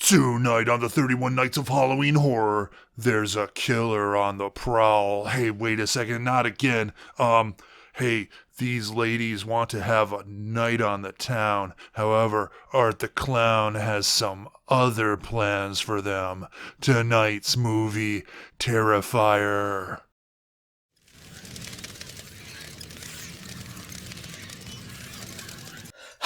Tonight on the 31 Nights of Halloween Horror, there's a killer on the prowl. Hey, wait a second, not again. Hey, these ladies want to have a night on the town. However, Art the Clown has some other plans for them. Tonight's movie, Terrifier.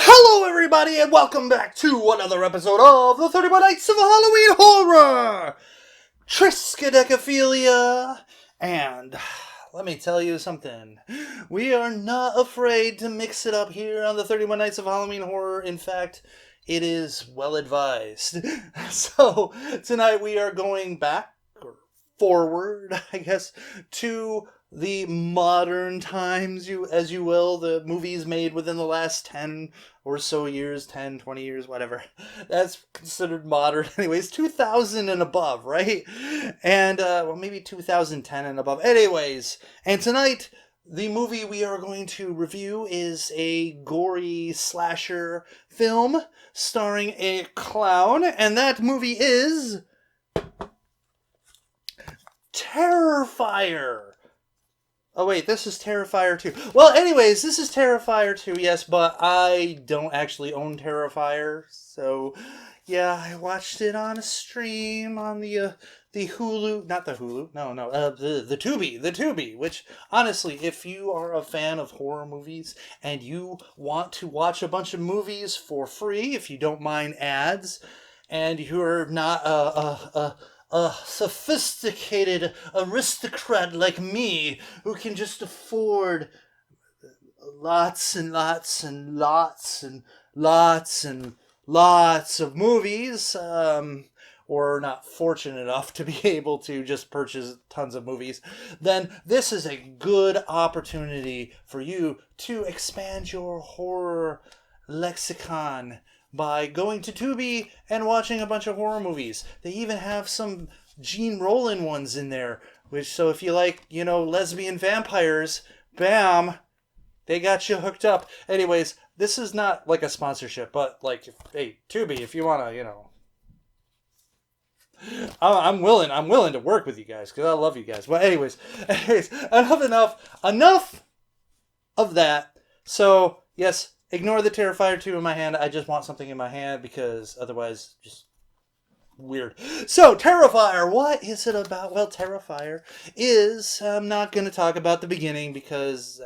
Hello everybody and welcome back to another episode of the 31 Nights of Halloween Horror! Triskaidekaphilia! And let me tell you something. We are not afraid to mix it up here on the 31 Nights of Halloween Horror. In fact, it is well advised. So, tonight we are going back, or forward, I guess, to the modern times, as you will, the movies made within the last 10 or so years, 10, 20 years, whatever. That's considered modern. Anyways, 2000 and above, right? And, well, maybe 2010 and above. Anyways, and tonight, the movie we are going to review is a gory slasher film starring a clown, and that movie is Terrifier. Oh wait, this is Terrifier 2. Well, anyways, this is Terrifier 2, yes, but I don't actually own Terrifier, so yeah, I watched it on a stream on the Hulu, not the Hulu, the Tubi, which, honestly, if you are a fan of horror movies and you want to watch a bunch of movies for free, if you don't mind ads, and you're not a sophisticated aristocrat like me who can just afford lots and lots and lots and lots and lots of movies, or not fortunate enough to be able to just purchase tons of movies, then this is a good opportunity for you to expand your horror lexicon by going to Tubi and watching a bunch of horror movies. They even have some Gene Roland ones in there, which, so if you like, lesbian vampires, bam, they got you hooked up. Anyways, this is not like a sponsorship, but like, hey, Tubi, if you want to, I'm willing to work with you guys, because I love you guys. But anyways, enough of that. So, yes, ignore the Terrifier 2 in my hand. I just want something in my hand because otherwise, just weird. So, Terrifier, what is it about? Well, Terrifier is, I'm not going to talk about the beginning because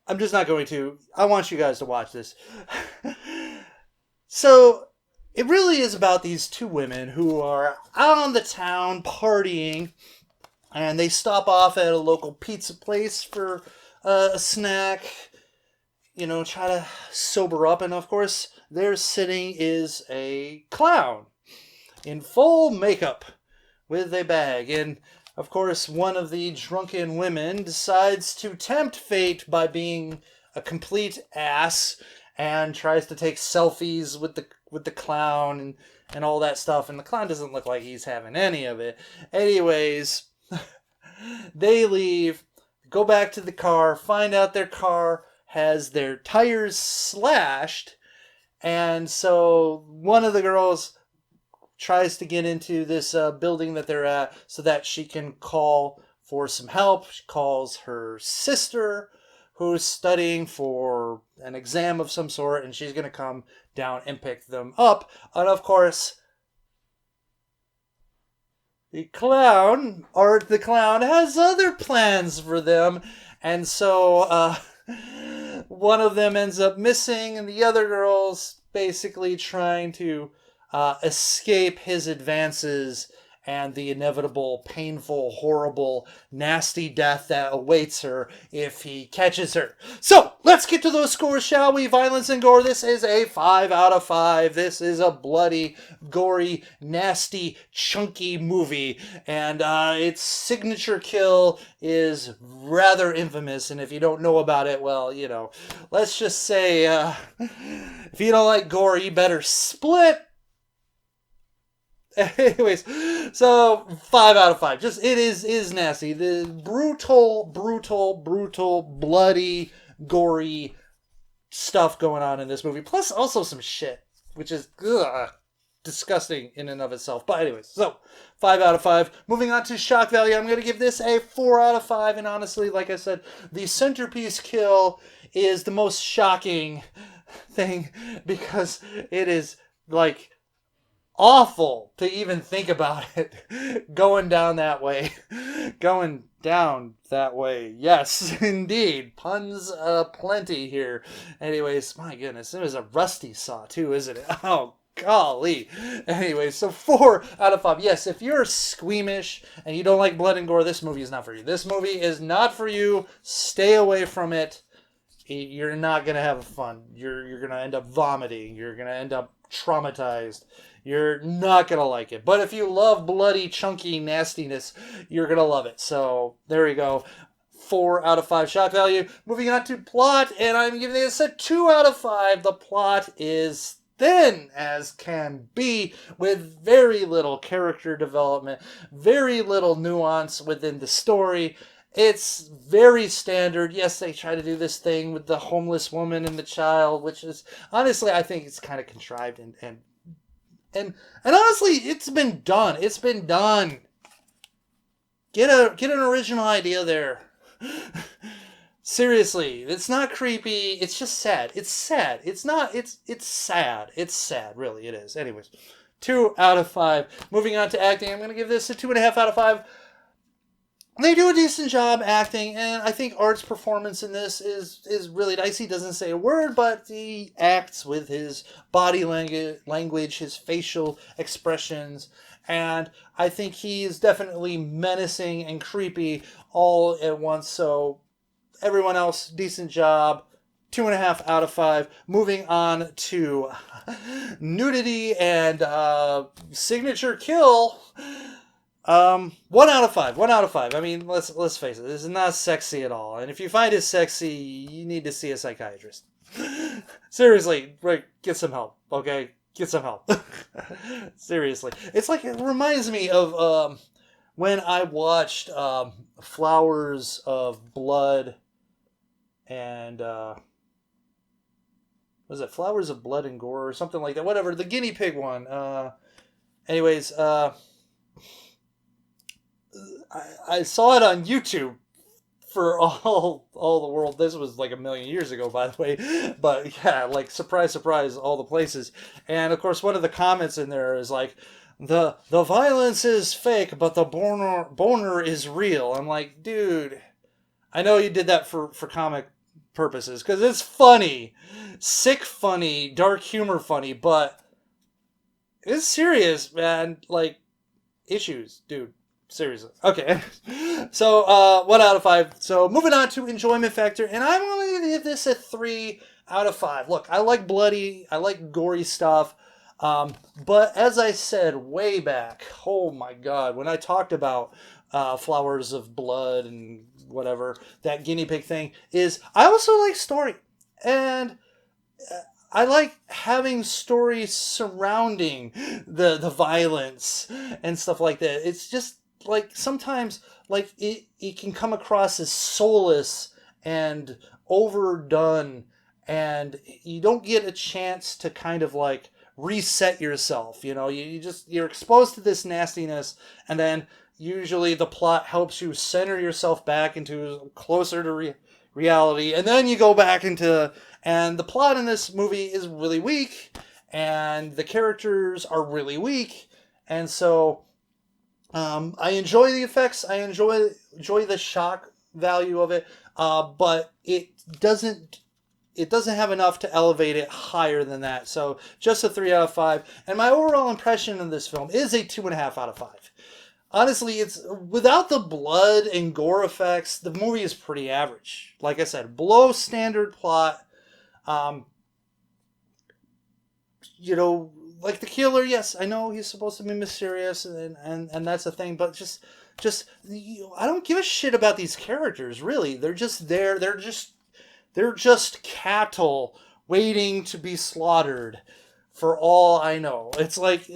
I'm just not going to. I want you guys to watch this. So, it really is about these two women who are out on the town partying, and they stop off at a local pizza place for a snack, try to sober up. And of course, there sitting is a clown in full makeup with a bag. And of course, one of the drunken women decides to tempt fate by being a complete ass and tries to take selfies with the clown and all that stuff. And the clown doesn't look like he's having any of it. Anyways, they leave, go back to the car, find out their car has their tires slashed, and so one of the girls tries to get into this building that they're at so that she can call for some help. She calls her sister, who's studying for an exam of some sort, and she's going to come down and pick them up. And of course, the clown, Art the Clown, has other plans for them, and so one of them ends up missing, and the other girl's basically trying to escape his advances and the inevitable, painful, horrible, nasty death that awaits her if he catches her. So, let's get to those scores, shall we? Violence and gore. This is a 5 out of 5. This is a bloody, gory, nasty, chunky movie. And its signature kill is rather infamous. And if you don't know about it, well, let's just say, if you don't like gore, you better split. Anyways, so 5 out of 5. Just, it is nasty. The brutal, bloody, gory stuff going on in this movie. Plus also some shit. which is disgusting in and of itself. But anyways, so 5 out of 5. Moving on to shock value, I'm going to give this a 4 out of 5. And honestly, like I said, the centerpiece kill is the most shocking thing because it is like awful to even think about it going down that way. Going down that way. Yes, indeed. Puns plenty here. Anyways, my goodness, it was a rusty saw too, isn't it? Oh, golly. Anyway, so 4 out of 5. Yes, if you're squeamish and you don't like blood and gore, this movie is not for you. This movie is not for you. Stay away from it. You're not going to have fun. You're going to end up vomiting. You're going to end up traumatized. You're not going to like it. But if you love bloody, chunky nastiness, you're going to love it. So there you go. 4 out of 5 shock value. Moving on to plot, and I'm giving this a 2 out of 5. The plot is thin as can be, with very little character development, very little nuance within the story. It's very standard. Yes, they try to do this thing with the homeless woman and the child, which is, honestly, I think it's kind of contrived and honestly, it's been done. It's been done. Get an original idea there. Seriously, it's not creepy. It's just sad. It's sad. It's not. It's sad. It's sad. Really, it is. Anyways, 2 out of 5. Moving on to acting, I'm gonna give this a 2.5 out of 5. They do a decent job acting, and I think Art's performance in this is really nice. He doesn't say a word, but he acts with his body language, his facial expressions, and I think he is definitely menacing and creepy all at once. So everyone else, decent job. 2.5 out of 5. Moving on to nudity and signature kill. 1 out of 5. 1 out of 5. I mean, let's face it. This is not sexy at all. And if you find it sexy, you need to see a psychiatrist. Seriously, right? Get some help. Okay, get some help. Seriously, it's like it reminds me of when I watched Flowers of Blood and was it Flowers of Blood and Gore or something like that? Whatever, the guinea pig one. Anyways. I saw it on YouTube for all the world. This was like a million years ago, by the way. But yeah, like surprise, surprise, all the places. And of course, one of the comments in there is like, the violence is fake, but the boner is real. I'm like, dude, I know you did that for comic purposes because it's funny, sick funny, dark humor funny, but it's serious, man. Like issues, dude. Seriously. Okay. So, 1 out of 5. So, moving on to enjoyment factor. And I'm going to give this a 3 out of 5. Look, I like bloody, I like gory stuff. But as I said way back, oh my God, when I talked about Flowers of Blood and whatever, that guinea pig thing, is I also like story. And I like having stories surrounding the violence and stuff like that. It's just, like sometimes like it can come across as soulless and overdone, and you don't get a chance to kind of like reset yourself. You know, you're exposed to this nastiness, and then usually the plot helps you center yourself back into closer to reality, and then you go back into, and the plot in this movie is really weak, and the characters are really weak, and so I enjoy the effects. I enjoy the shock value of it, but it doesn't have enough to elevate it higher than that. So just a 3 out of 5. And my overall impression of this film is a 2.5 out of 5. Honestly, it's without the blood and gore effects, the movie is pretty average. Like I said, below standard plot. You know, like the killer, yes, I know he's supposed to be mysterious, and that's a thing, but just I don't give a shit about these characters, really. They're just there. They're just cattle waiting to be slaughtered, for all I know. It's like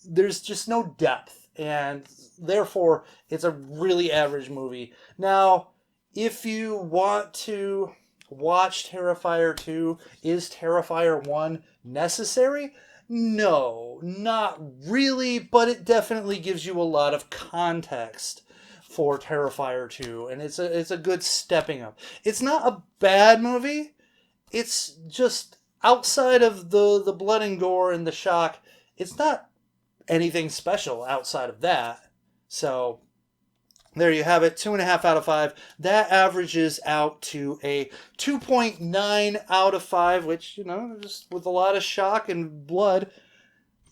there's just no depth, and therefore it's a really average movie. Now, if you want to watch Terrifier 2. Is Terrifier 1 necessary? No, not really, but it definitely gives you a lot of context for Terrifier 2, and it's a good stepping up. It's not a bad movie. It's just outside of the blood and gore and the shock, it's not anything special outside of that. So there you have it, 2.5 out of 5. That averages out to a 2.9 out of 5, which, just with a lot of shock and blood,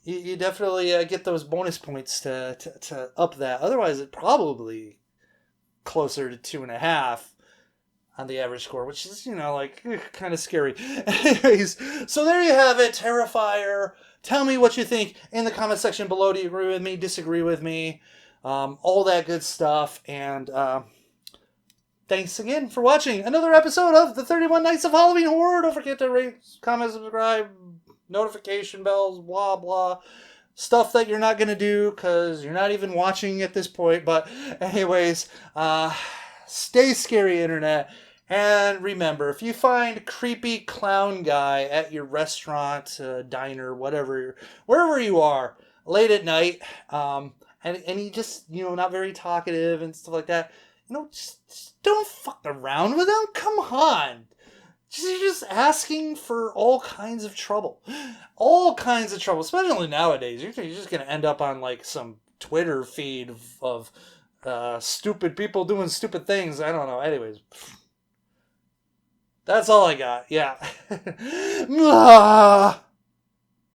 you definitely get those bonus points to up that. Otherwise, it probably closer to 2.5 on the average score, which is, kind of scary. Anyways, so there you have it, Terrifier. Tell me what you think in the comment section below. Do you agree with me? Disagree with me? All that good stuff. And thanks again for watching another episode of the 31 Nights of Halloween Horror. Don't forget to rate, comment, subscribe, notification bells, blah, blah. Stuff that you're not going to do because you're not even watching at this point. But anyways, stay scary, internet. And remember, if you find creepy clown guy at your restaurant, diner, whatever, wherever you are, late at night, and he just, not very talkative and stuff like that, just don't fuck around with him. Come on. You're just asking for all kinds of trouble. All kinds of trouble, especially nowadays. You're just going to end up on, some Twitter feed of stupid people doing stupid things. I don't know. Anyways. That's all I got. Yeah.